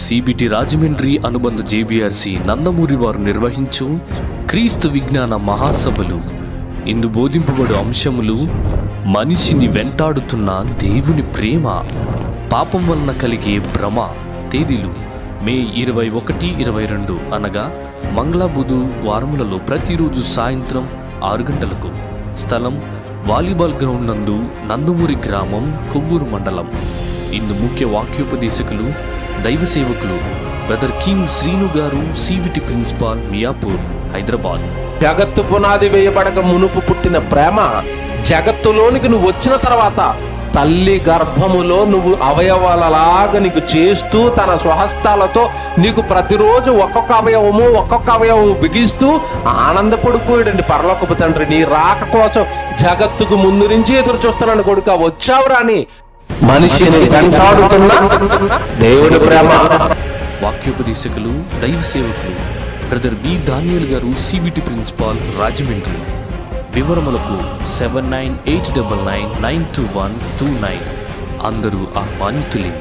CBT Rajahmundry అనుబంధ జేబీఆర్సి నందమూరి వారు నిర్వహించు క్రీస్తు విజ్ఞాన మహాసభలు. ఇందు బోధింపబడు అంశములు: మనిషిని వెంటాడుతున్న దేవుని ప్రేమ, పాపం వలన కలిగే భ్రమ. తేదీలు మే 21, 22 అనగా మంగళ బుధు వారములలో ప్రతిరోజు సాయంత్రం 6 గంటలకు. స్థలం వాలీబాల్ గ్రౌండ్ నందు, నందమూరి గ్రామం, కొవ్వూరు మండలం. ఇందు ముఖ్య వాక్యోపదేశకులు, దైవ సేవకులు బ్రదర్ కింగ్ శ్రీను గారు, సిబిటి ప్రిన్సిపాల్, మియాపూర్, హైదరాబాద్. జగత్తు పునాది వేయబడక మునుపు పుట్టిన ప్రేమ జగత్తులోనికి నువ్వు వచ్చిన తర్వాత తల్లి గర్భములో నువ్వు అవయవాలలాగా నీకు చేస్తూ తన స్వహస్తాలతో నీకు ప్రతిరోజు ఒక్కొక్క అవయవము బిగిస్తూ ఆనందపడిపోయాడండి పరలోకపు తండ్రి. నీ రాక కోసం జగత్తుకు ముందు నుంచి ఎదురు చూస్తున్నాను కొడుక, వచ్చావురా అని మనిషిని వెంటాడుతున్న దేవుని ప్రేమ. వాక్యోపదేశకులు, దైవ సేవకులు బ్రదర్ బి దానియేల్ గారు, సిబిటి ప్రిన్సిపాల్, రాజమండ్రి. వివరములకు 7989992129. అందరూ ఆహ్వానితులే.